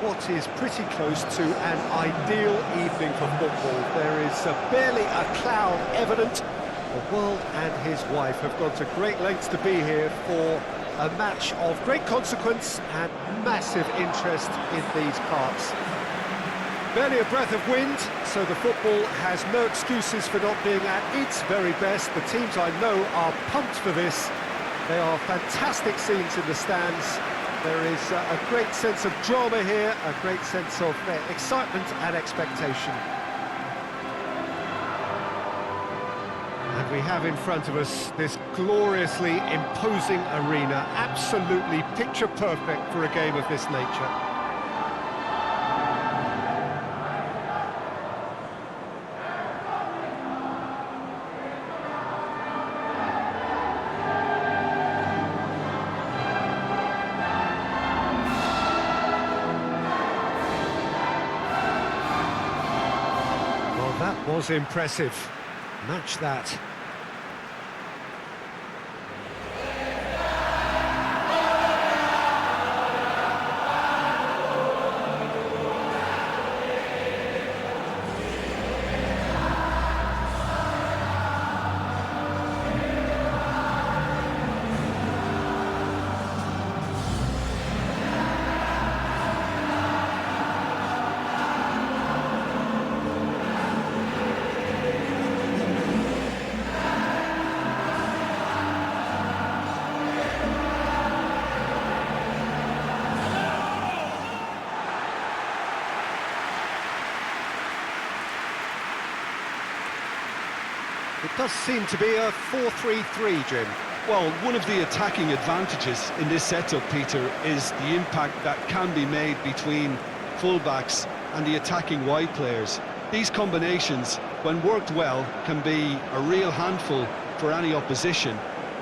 what is pretty close to an ideal evening for football. There is barely a cloud evident. The world and his wife have gone to great lengths to be here for a match of great consequence and massive interest in these parts. Barely a breath of wind, so the football has no excuses for not being at its very best. The teams I know are pumped for this. They are fantastic scenes in the stands. There is a great sense of drama here, a great sense of excitement and expectation. And we have in front of us this gloriously imposing arena, absolutely picture perfect for a game of this nature. That was impressive. Match that. It does seem to be a 4-3-3, Jim. Well, one of the attacking advantages in this setup, Peter, is the impact that can be made between fullbacks and the attacking wide players. These combinations, when worked well, can be a real handful for any opposition,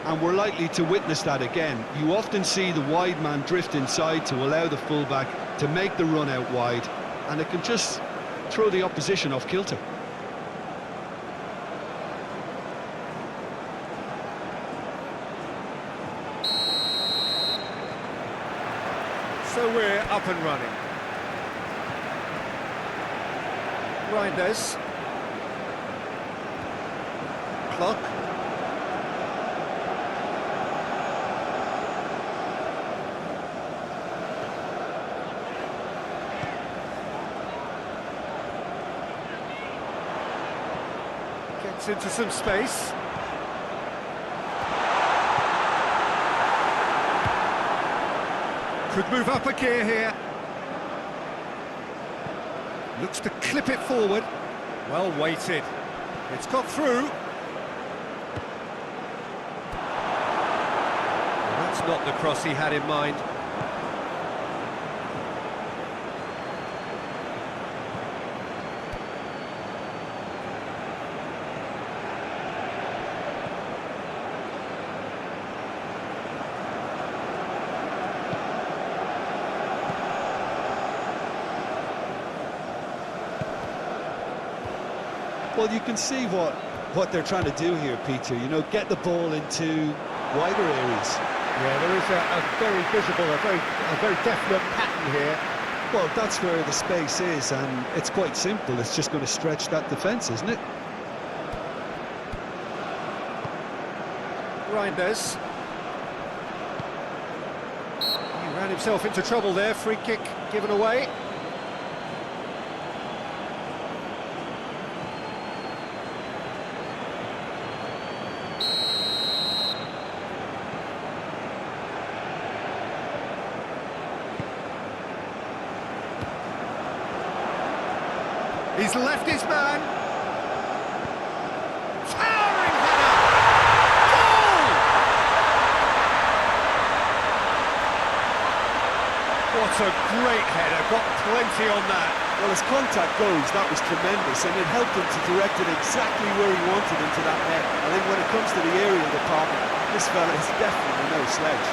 and we're likely to witness that again. You often see the wide man drift inside to allow the fullback to make the run out wide, and it can just throw the opposition off kilter. So we're up and running. Reinders. Clock. Gets into some space. Could move up a gear here. Looks to clip it forward. Well weighted. It's got through. That's not the cross he had in mind. Well, you can see what they're trying to do here, Peter. You know, get the ball into wider areas. Yeah, there is a very visible, a very definite pattern here. Well, that's where the space is, and it's quite simple. It's just going to stretch that defence, isn't it? Reinders. He ran himself into trouble there. Free kick given away. He's left his man. Towering header! Goal! What a great header, got plenty on that. Well, as contact goes, that was tremendous, and it helped him to direct it exactly where he wanted into that net. I think when it comes to the aerial department, this fella is definitely no sledge.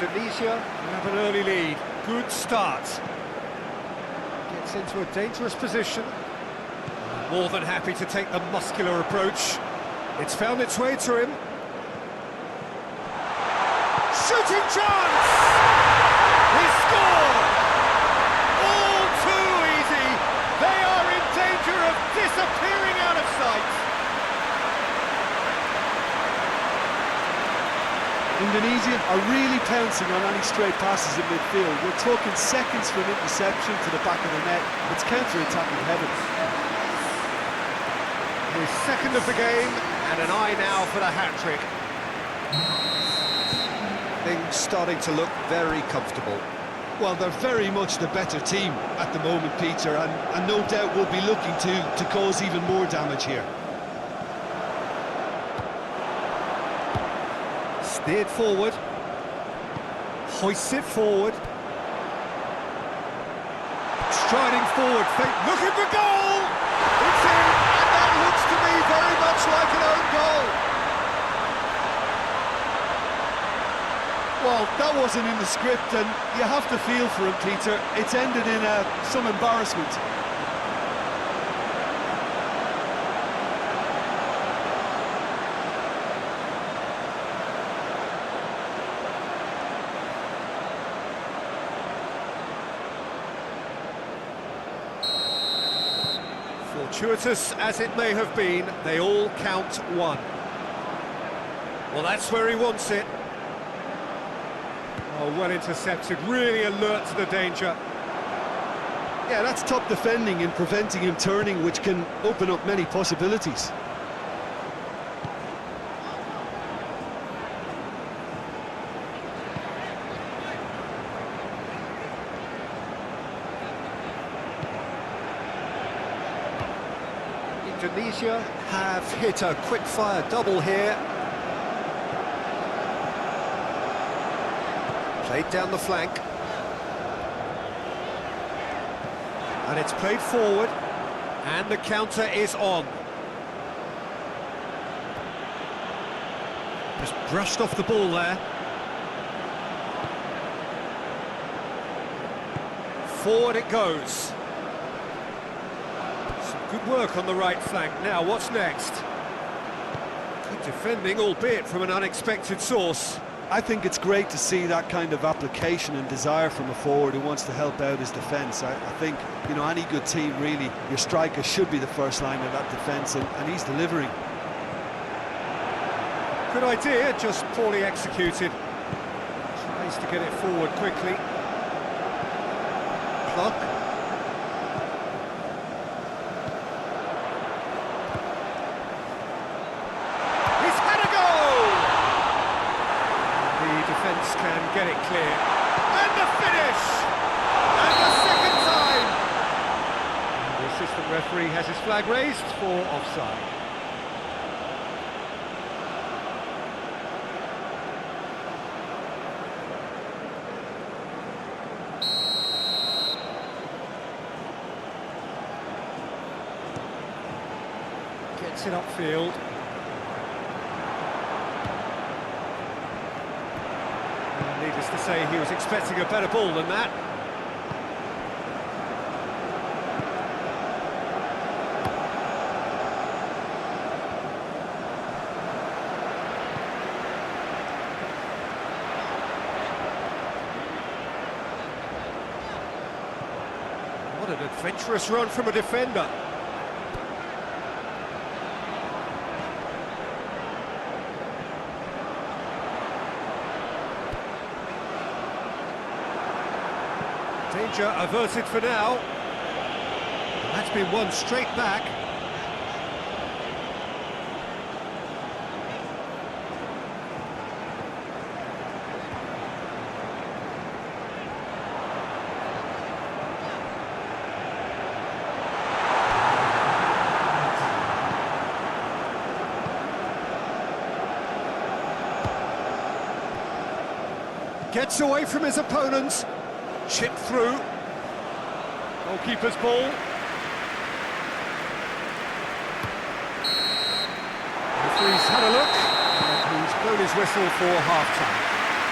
Indonesia have an early lead. Good start. Gets Gets into a dangerous position. More than happy to take the muscular approach. It's found its way to him. Shooting chance! He scored! All too easy. They are in danger of disappearing out of sight. Indonesia are really pouncing on any straight passes in midfield. We're talking seconds from interception to the back of the net. It's counter-attacking heaven. His second of the game, and an eye now for the hat-trick. Things starting to look very comfortable. Well, they're very much the better team at the moment, Peter, and no doubt will be looking to cause even more damage here. Steered forward. Hoists it forward. Striding forward, looking for goal! It's in, and that looks to me very much like an own goal. Well, that wasn't in the script, and you have to feel for him, Peter. It's ended in some embarrassment. Fortuitous as it may have been, they all count one. Well, that's where he wants it. Oh, well intercepted, really alert to the danger. Yeah, that's top defending and preventing him turning, which can open up many possibilities. Indonesia have hit a quick-fire double here. Played down the flank. And it's played forward. And the counter is on. Just brushed off the ball there. Forward it goes. Good work on the right flank. Now, what's next? Good defending, albeit from an unexpected source. I think it's great to see that kind of application and desire from a forward who wants to help out his defence. I think, you know, any good team, really, your striker should be the first line of that defence, and he's delivering. Good idea, just poorly executed. Tries to get it forward quickly. Pluck. Can get it clear, and the finish, and the second time. The assistant referee has his flag raised for offside. Gets it upfield. Needless to say, he was expecting a better ball than that. What an adventurous run from a defender. Danger averted for now. That's been won straight back. Gets away from his opponents. Chip through. Goalkeeper's ball. Referee's had a look, and he's blown his whistle for half-time.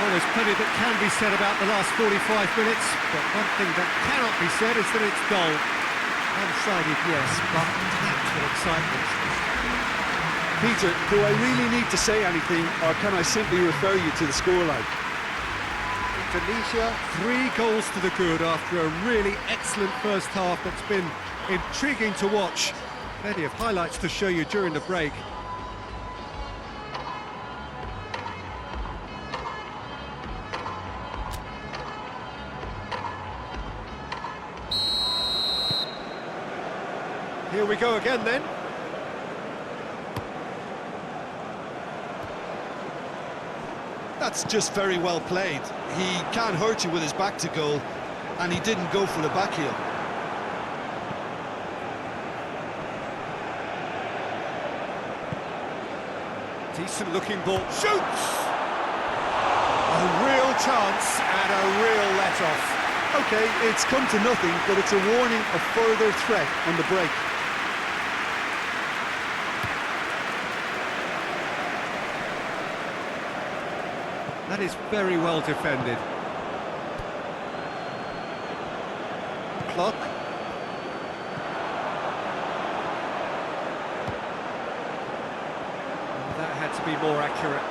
Well, there's plenty that can be said about the last 45 minutes, but one thing that cannot be said is that it's dull. One-sided, yes, but packed with excitement. Peter, do I really need to say anything, or can I simply refer you to the scoreline? Indonesia, 3 goals to the good after a really excellent first half that's been intriguing to watch. Plenty of highlights to show you during the break. Here we go again then. That's just very well played. He can't hurt you with his back to goal, and he didn't go for the back heel. Decent looking ball. Shoots! A real chance and a real let-off. Okay, it's come to nothing, but it's a warning of further threat on the break. That is very well defended. Clock. That had to be more accurate.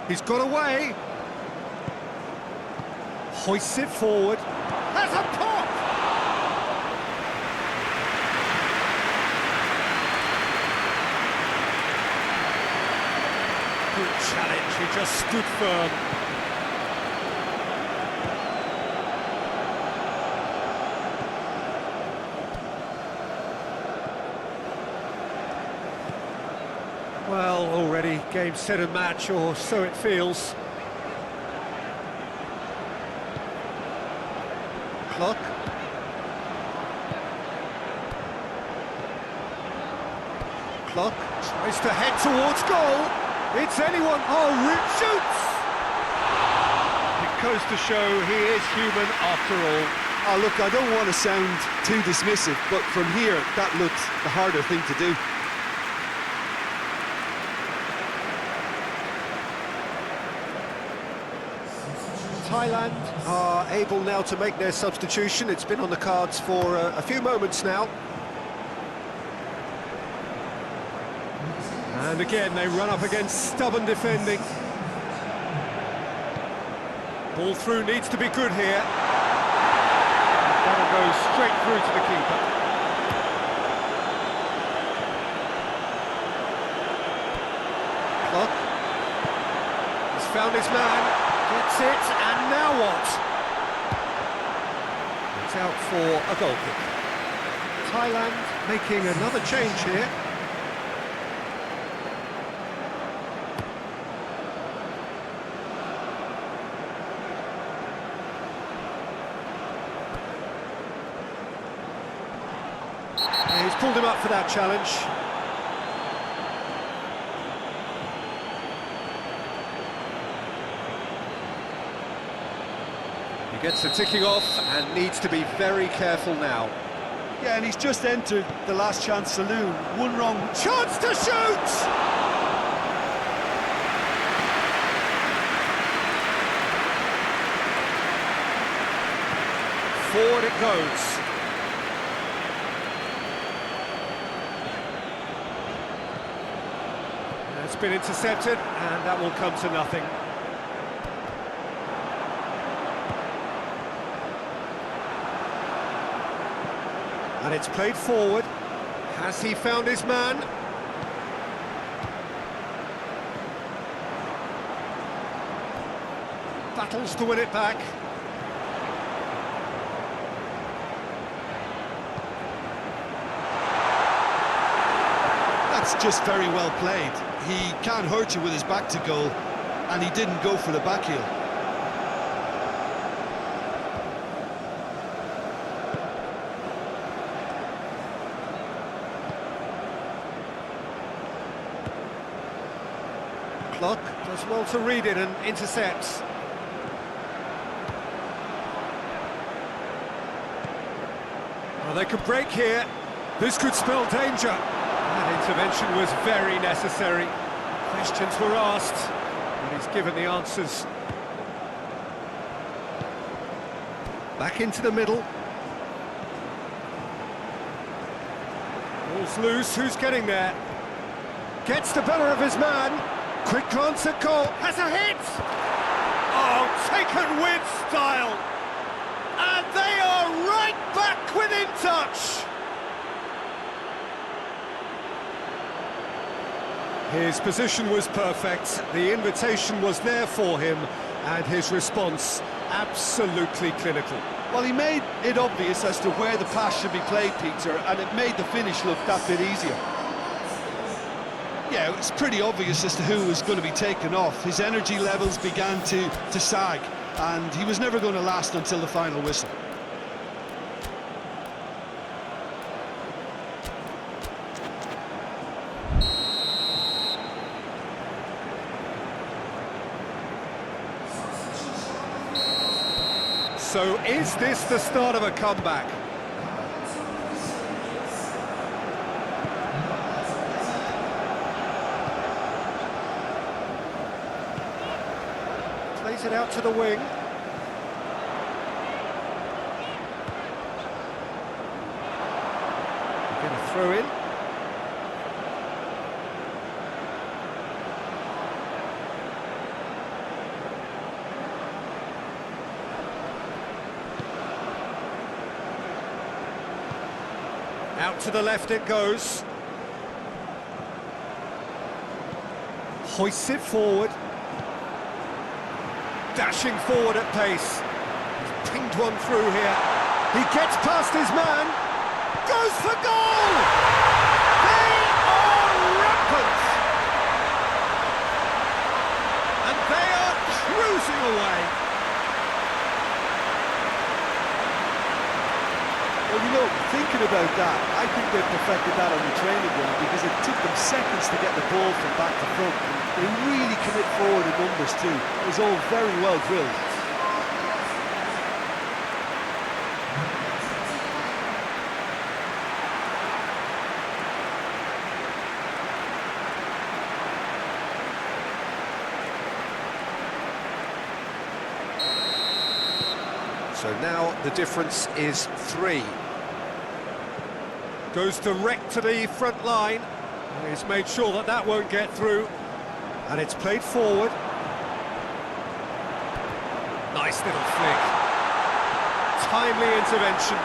He's got away. Hoists it forward. Has a pop! Good challenge, he just stood firm. Well, already game, set and match, or so it feels. Clock. Clock tries to head towards goal. It's anyone. Oh, Rip shoots! It goes to show he is human after all. Oh, look, I don't want to sound too dismissive, but from here, that looked the harder thing to do. Thailand are able now to make their substitution. It's been on the cards for a few moments now. And again, they run up against stubborn defending. Ball through needs to be good here. That'll go straight through to the keeper. Clock. He's found his man. Gets it, and now what? It's out for a goal kick. Thailand making another change here. And he's pulled him up for that challenge. He gets the ticking off and needs to be very careful now. Yeah, and he's just entered the last chance saloon. One wrong. Chance to shoot! Forward it goes. It's been intercepted, and that will come to nothing. And it's played forward. Has he found his man? Battles to win it back. That's just very well played. He can't hurt you with his back to goal, and he didn't go for the back heel. Clock does well to read it and intercepts. Well, they could break here. This could spell danger. That intervention was very necessary. Questions were asked, and he's given the answers. Back into the middle. Ball's loose, who's getting there? Gets the better of his man. Quick glance at goal. Has a hit! Oh, taken with style. And they are right back within touch. His position was perfect, the invitation was there for him, and his response absolutely clinical. Well, he made it obvious as to where the pass should be played, Peter, and it made the finish look that bit easier. Yeah, it's pretty obvious as to who was going to be taken off. His energy levels began to sag, and he was never going to last until the final whistle. So is this the start of a comeback? Plays it out to the wing. Going to throw in. Out to the left it goes. Hoists it forward. Dashing forward at pace. He's pinged one through here. He gets past his man. Goes for goal! They are rampant! And they are cruising away. Well, you know, thinking about that, I think they perfected that on the training ground because it took them seconds to get the ball from back to front. They really commit forward in numbers too. It was all very well drilled. So now the difference is 3. Goes direct to the front line. He's made sure that that won't get through. And it's played forward. Nice little flick. Timely intervention.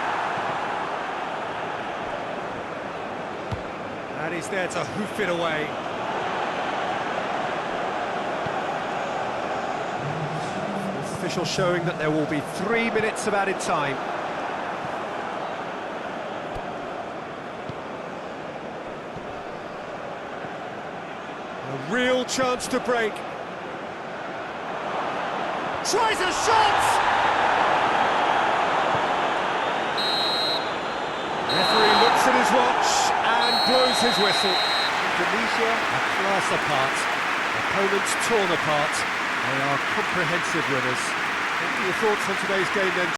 And he's there to hoof it away. Official showing that there will be 3 minutes of added time. A real chance to break. Tries a shot! Referee looks at his watch and blows his whistle. Indonesia are class apart. Opponents torn apart. They are comprehensive winners. What are your thoughts on today's game then?